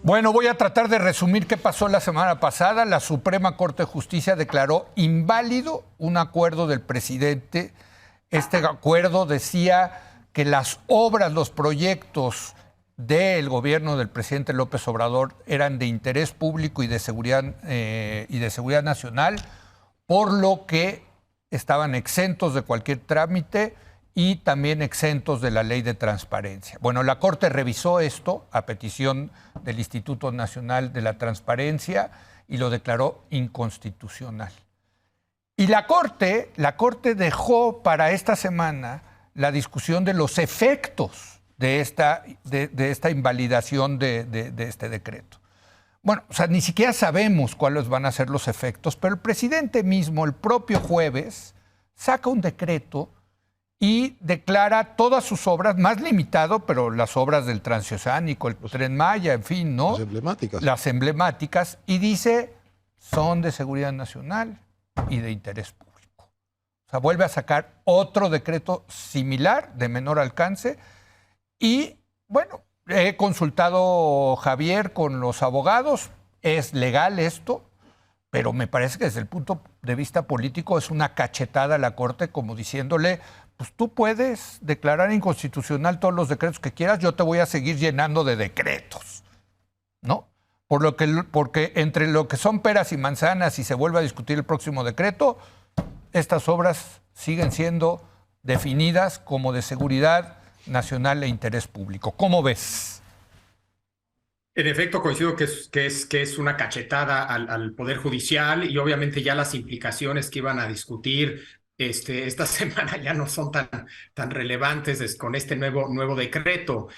Bueno, voy a tratar de resumir qué pasó la semana pasada. La Suprema Corte de Justicia declaró inválido un acuerdo del presidente. Este acuerdo decía que las obras, los proyectos del gobierno del presidente López Obrador eran de interés público y de seguridad nacional, por lo que estaban exentos de cualquier trámite y también exentos de la ley de transparencia. Bueno, la Corte revisó esto a petición del Instituto Nacional de la Transparencia y lo declaró inconstitucional. Y la Corte dejó para esta semana la discusión de los efectos de esta invalidación de este decreto. Bueno, o sea, ni siquiera sabemos cuáles van a ser los efectos, pero el presidente mismo, el propio jueves, saca un decreto y declara todas sus obras, más limitado, pero las obras del Transoceánico, el Tren Maya, en fin, ¿no? Las emblemáticas. Las emblemáticas, y dice, son de seguridad nacional y de interés público. O sea, vuelve a sacar otro decreto similar, de menor alcance, y, bueno, he consultado, Javier, con los abogados, es legal esto, pero me parece que desde el punto de vista político es una cachetada a la Corte, como diciéndole, pues tú puedes declarar inconstitucional todos los decretos que quieras, yo te voy a seguir llenando de decretos, ¿no? Porque entre lo que son peras y manzanas y se vuelve a discutir el próximo decreto, estas obras siguen siendo definidas como de seguridad nacional e interés público. ¿Cómo ves? En efecto, coincido que es una cachetada al Poder Judicial y obviamente ya las implicaciones que iban a discutir esta semana ya no son tan relevantes con este nuevo decreto.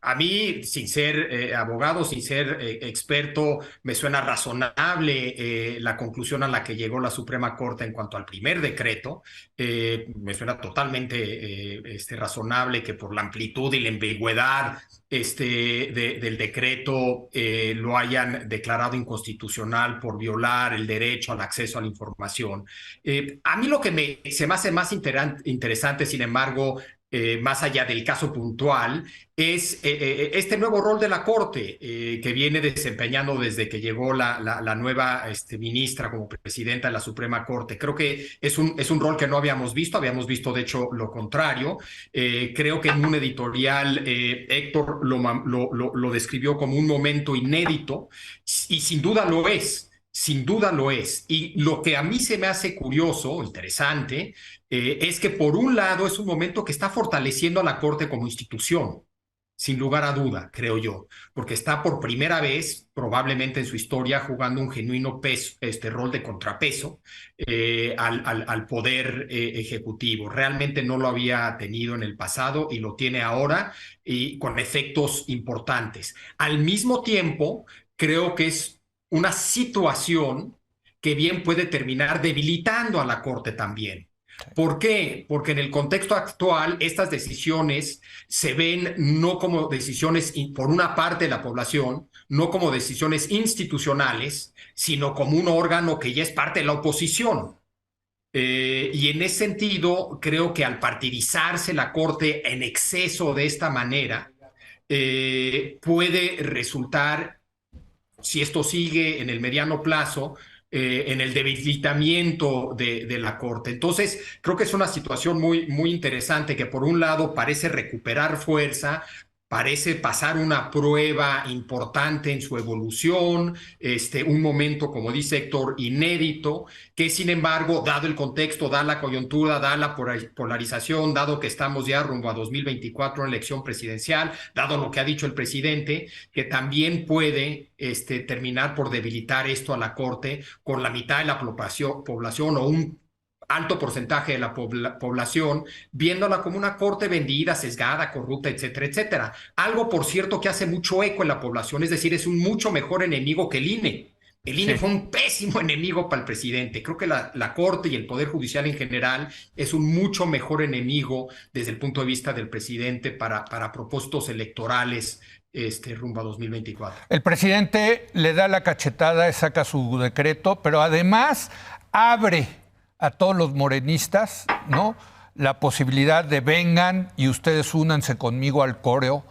A mí, sin ser abogado, sin ser experto, me suena razonable la conclusión a la que llegó la Suprema Corte en cuanto al primer decreto. Me suena totalmente razonable que por la amplitud y la ambigüedad del decreto lo hayan declarado inconstitucional por violar el derecho al acceso a la información. A mí lo que se me hace más interesante, sin embargo, más allá del caso puntual, es este nuevo rol de la Corte que viene desempeñando desde que llegó la nueva ministra como presidenta de la Suprema Corte. Creo que es un rol que no habíamos visto de hecho lo contrario. Creo que en un editorial Héctor lo describió como un momento inédito y sin duda lo es. Sin duda lo es. Y lo que a mí se me hace curioso, interesante, es que por un lado es un momento que está fortaleciendo a la Corte como institución, sin lugar a duda, creo yo, porque está por primera vez, probablemente en su historia, jugando un genuino rol de contrapeso al poder ejecutivo. Realmente no lo había tenido en el pasado y lo tiene ahora y con efectos importantes. Al mismo tiempo, creo que es una situación que bien puede terminar debilitando a la Corte también. ¿Por qué? Porque en el contexto actual estas decisiones se ven no como decisiones por una parte de la población, no como decisiones institucionales, sino como un órgano que ya es parte de la oposición. Y en ese sentido, creo que al partidizarse la Corte en exceso de esta manera, puede resultar, si esto sigue en el mediano plazo, en el debilitamiento de la Corte. Entonces, creo que es una situación muy interesante que por un lado parece recuperar fuerza, parece pasar una prueba importante en su evolución, un momento, como dice Héctor, inédito, que sin embargo, dado el contexto, dada la coyuntura, dada la polarización, dado que estamos ya rumbo a 2024, una elección presidencial, dado lo que ha dicho el presidente, que también puede terminar por debilitar esto a la Corte con la mitad de la población o un alto porcentaje de la población, viéndola como una Corte vendida, sesgada, corrupta, etcétera, etcétera. Algo, por cierto, que hace mucho eco en la población, es decir, es un mucho mejor enemigo que el INE. El INE fue un pésimo enemigo para el presidente. Creo que la Corte y el Poder Judicial en general es un mucho mejor enemigo desde el punto de vista del presidente para propósitos electorales rumbo a 2024. El presidente le da la cachetada, saca su decreto, pero además abre a todos los morenistas, ¿no?, la posibilidad de vengan y ustedes únanse conmigo al coreo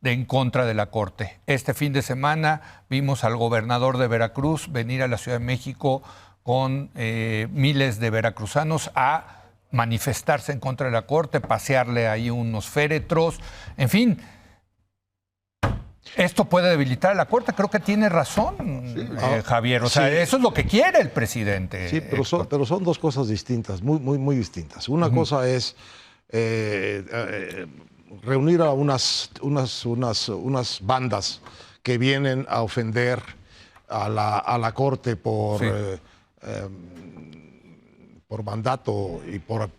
en contra de la Corte. Este fin de semana vimos al gobernador de Veracruz venir a la Ciudad de México con miles de veracruzanos a manifestarse en contra de la Corte, pasearle ahí unos féretros, en fin. Esto puede debilitar a la Corte. Creo que tiene razón, Javier. O sea, eso es lo que quiere el presidente. Sí, pero son dos cosas distintas, muy distintas. Una cosa es reunir a unas bandas que vienen a ofender a la Corte por mandato y por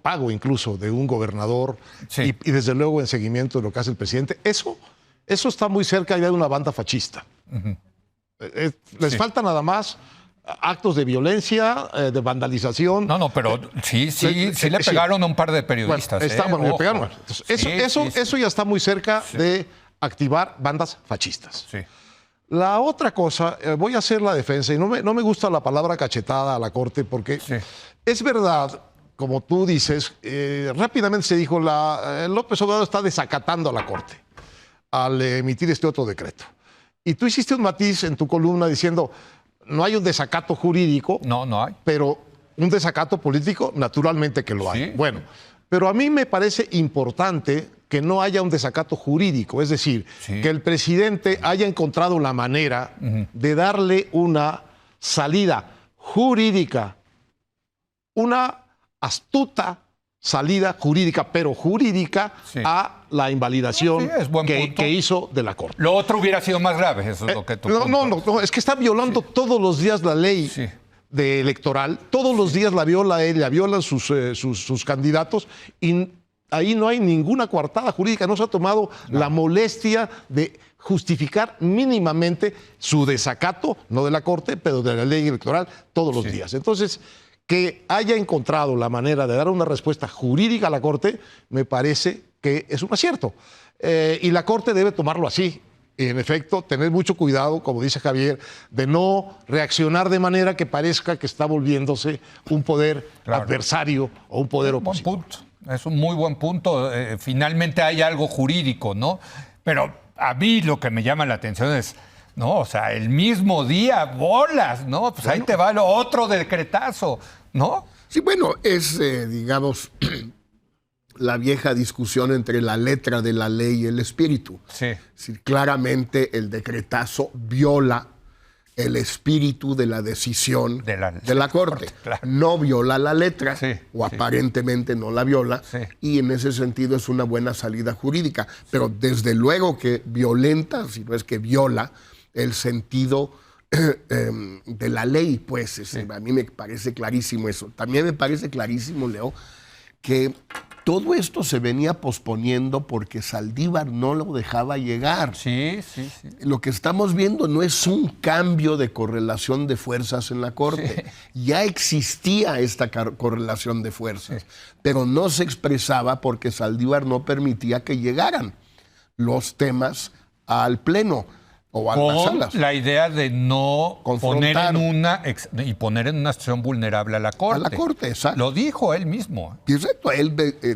pago incluso de un gobernador y desde luego en seguimiento de lo que hace el presidente. Eso está muy cerca ya de una banda fascista. Les falta nada más actos de violencia, de vandalización. No, pero sí le pegaron a un par de periodistas. Bueno, le pegaron. Entonces, eso ya está muy cerca de activar bandas fascistas. Sí. La otra cosa, voy a hacer la defensa, y no me gusta la palabra cachetada a la Corte, porque es verdad, como tú dices, rápidamente se dijo, López Obrador está desacatando a la Corte al emitir este otro decreto. Y tú hiciste un matiz en tu columna diciendo, no hay un desacato jurídico. No hay. Pero un desacato político, naturalmente que lo hay. Sí. Bueno, pero a mí me parece importante que no haya un desacato jurídico, es decir, que el presidente haya encontrado la manera de darle una salida jurídica, una astuta salida jurídica, pero jurídica a la invalidación que hizo de la Corte. Lo otro hubiera sido más grave, eso es lo que tú... No, es que está violando todos los días la ley electoral, todos los días la viola ella, violan sus candidatos, y ahí no hay ninguna coartada jurídica, no se ha tomado la molestia de justificar mínimamente su desacato, no de la Corte, pero de la ley electoral todos los días. Entonces, que haya encontrado la manera de dar una respuesta jurídica a la Corte, me parece que es un acierto. Y la Corte debe tomarlo así. Y en efecto, tener mucho cuidado, como dice Javier, de no reaccionar de manera que parezca que está volviéndose un poder adversario o un poder opositor. Buen punto. Es un muy buen punto. Finalmente hay algo jurídico, ¿no? Pero a mí lo que me llama la atención es, no, o sea, el mismo día, bolas, ¿no? Pues ahí te va otro decretazo, ¿no? Sí, bueno, es, digamos, la vieja discusión entre la letra de la ley y el espíritu. Sí. Es decir, claramente el decretazo viola el espíritu de la decisión de la Corte. Claro. No viola la letra, o aparentemente no la viola, y en ese sentido es una buena salida jurídica. Pero desde luego que violenta, si no es que viola, el sentido de la ley, pues a mí me parece clarísimo eso. También me parece clarísimo, Leo, que todo esto se venía posponiendo porque Saldívar no lo dejaba llegar. Sí. Lo que estamos viendo no es un cambio de correlación de fuerzas en la Corte. Ya existía esta correlación de fuerzas, pero no se expresaba porque Saldívar no permitía que llegaran los temas al Pleno o a las salas. La idea de no poner en una situación vulnerable a la Corte. A la Corte, exacto. Lo dijo él mismo. Exacto, él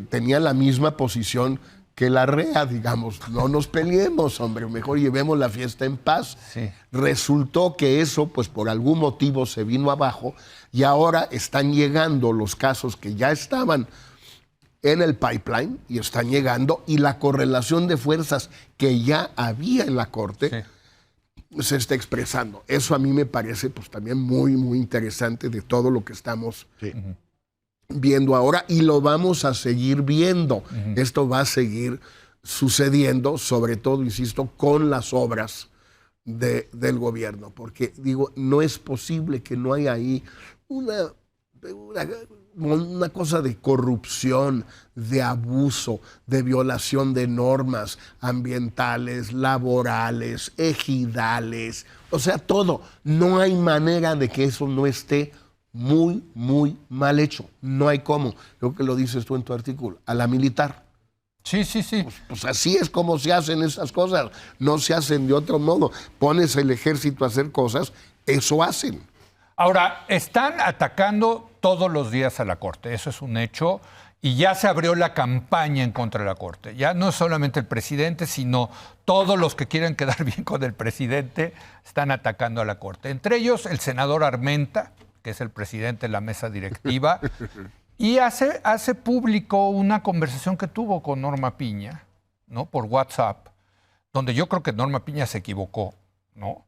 tenía la misma posición que la REA, digamos, no nos peleemos, hombre, mejor llevemos la fiesta en paz. Sí. Resultó que eso, pues por algún motivo se vino abajo y ahora están llegando los casos que ya estaban en el pipeline y están llegando, y la correlación de fuerzas que ya había en la Corte se está expresando. Eso a mí me parece pues también muy interesante de todo lo que estamos viendo ahora, y lo vamos a seguir viendo. Esto va a seguir sucediendo, sobre todo, insisto, con las obras del gobierno, porque digo, no es posible que no haya ahí una cosa de corrupción, de abuso, de violación de normas ambientales, laborales, ejidales, o sea, todo. No hay manera de que eso no esté muy mal hecho. No hay cómo. Creo que lo dices tú en tu artículo, a la militar. Sí. Pues así es como se hacen esas cosas. No se hacen de otro modo. Pones el ejército a hacer cosas, eso hacen. Ahora, están atacando todos los días a la Corte, eso es un hecho, y ya se abrió la campaña en contra de la Corte. Ya no es solamente el presidente, sino todos los que quieren quedar bien con el presidente están atacando a la Corte. Entre ellos el senador Armenta, que es el presidente de la mesa directiva, y hace público una conversación que tuvo con Norma Piña, ¿no? Por WhatsApp, donde yo creo que Norma Piña se equivocó, ¿no?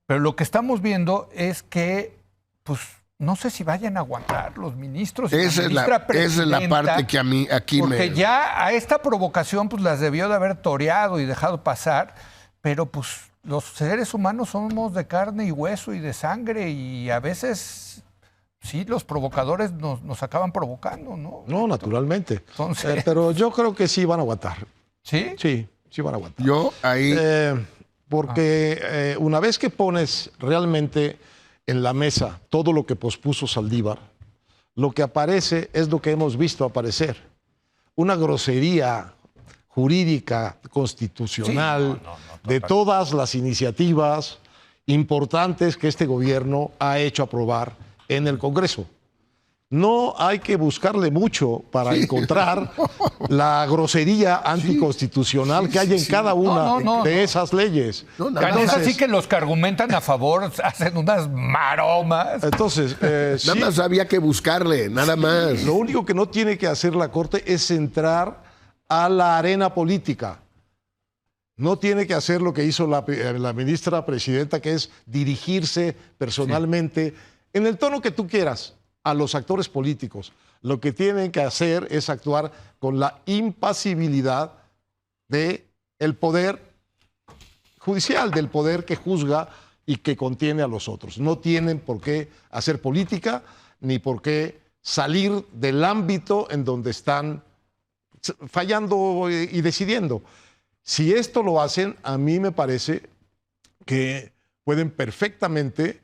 Pero lo que estamos viendo es que, pues, no sé si vayan a aguantar los ministros. Esa es la parte que a mí aquí porque ya a esta provocación pues las debió de haber toreado y dejado pasar, pero pues los seres humanos somos de carne y hueso y de sangre y a veces sí los provocadores nos acaban provocando, ¿no? No, naturalmente. Entonces, pero yo creo que sí van a aguantar. ¿Sí? Sí van a aguantar. Yo ahí... porque una vez que pones realmente en la mesa todo lo que pospuso Saldívar, lo que aparece es lo que hemos visto aparecer. Una grosería jurídica, constitucional, de todas las iniciativas importantes que este gobierno ha hecho aprobar en el Congreso. No hay que buscarle mucho para encontrar la grosería anticonstitucional que hay en cada una de esas leyes. Es así que los que argumentan a favor hacen unas maromas. Entonces, nada más había que buscarle, nada más. Lo único que no tiene que hacer la Corte es entrar a la arena política. No tiene que hacer lo que hizo la ministra presidenta, que es dirigirse personalmente en el tono que tú quieras a los actores políticos. Lo que tienen que hacer es actuar con la impasibilidad del poder judicial, del poder que juzga y que contiene a los otros. No tienen por qué hacer política ni por qué salir del ámbito en donde están fallando y decidiendo. Si esto lo hacen, a mí me parece que pueden perfectamente,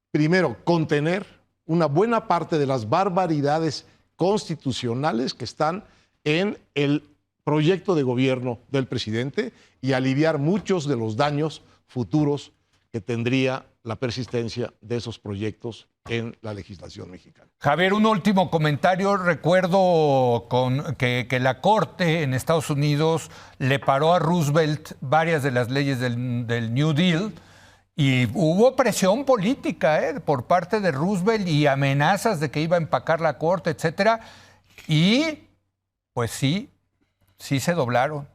primero, contener una buena parte de las barbaridades constitucionales que están en el proyecto de gobierno del presidente y aliviar muchos de los daños futuros que tendría la persistencia de esos proyectos en la legislación mexicana. Javier, un último comentario. Recuerdo que la Corte en Estados Unidos le paró a Roosevelt varias de las leyes del New Deal. Y hubo presión política por parte de Roosevelt y amenazas de que iba a empacar la Corte, etcétera. Y pues sí se doblaron.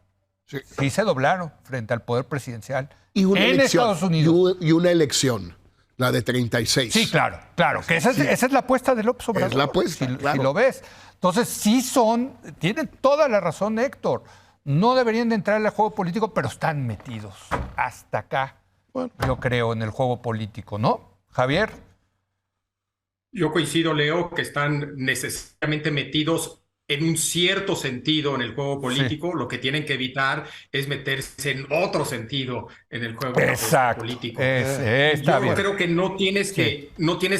Sí se doblaron frente al poder presidencial en Estados Unidos. Y una elección, la de 36. Sí, claro. Que esa es la apuesta de López Obrador. Es la apuesta, si lo ves. Entonces tienen toda la razón, Héctor. No deberían de entrar en el juego político, pero están metidos hasta acá. Bueno, yo creo en el juego político, ¿no? Javier. Yo coincido, Leo, que están necesariamente metidos en un cierto sentido en el juego político. Lo que tienen que evitar es meterse en otro sentido en el juego político. Yo creo que no tienes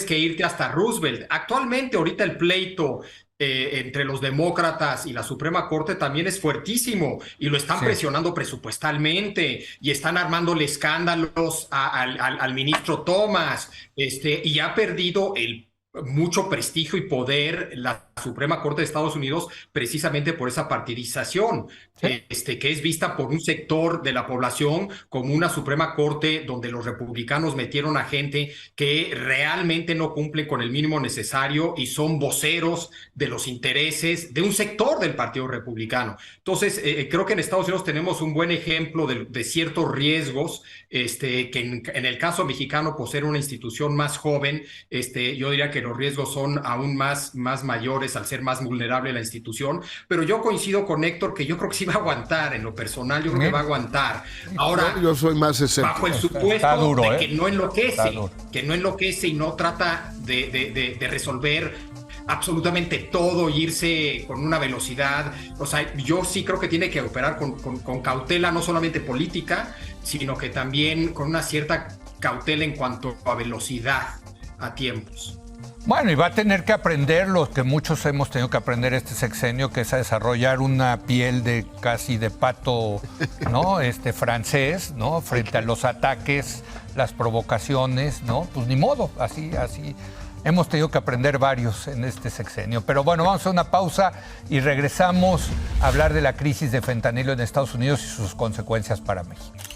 que irte hasta Roosevelt. Actualmente, ahorita el pleito entre los demócratas y la Suprema Corte también es fuertísimo y lo están presionando presupuestalmente y están armándole escándalos al ministro Thomas y ha perdido mucho prestigio y poder la Suprema Corte de Estados Unidos precisamente por esa partidización que es vista por un sector de la población como una Suprema Corte donde los republicanos metieron a gente que realmente no cumplen con el mínimo necesario y son voceros de los intereses de un sector del Partido Republicano. Entonces, creo que en Estados Unidos tenemos un buen ejemplo de ciertos riesgos que en el caso mexicano, por ser una institución más joven, yo diría que los riesgos son aún más mayores al ser más vulnerable la institución, pero yo coincido con Héctor que yo creo que sí va a aguantar, en lo personal yo creo que va a aguantar. Ahora, yo soy más escéptico. Bajo el supuesto de que no enloquece y no trata de resolver absolutamente todo e irse con una velocidad. O sea, yo sí creo que tiene que operar con cautela, no solamente política, sino que también con una cierta cautela en cuanto a velocidad, a tiempos. Bueno, y va a tener que aprender lo que muchos hemos tenido que aprender este sexenio, que es a desarrollar una piel casi de pato, ¿no? Francés, ¿no? Frente a los ataques, las provocaciones, ¿no? Pues ni modo, así Hemos tenido que aprender varios en este sexenio. Pero bueno, vamos a una pausa y regresamos a hablar de la crisis de fentanilo en Estados Unidos y sus consecuencias para México.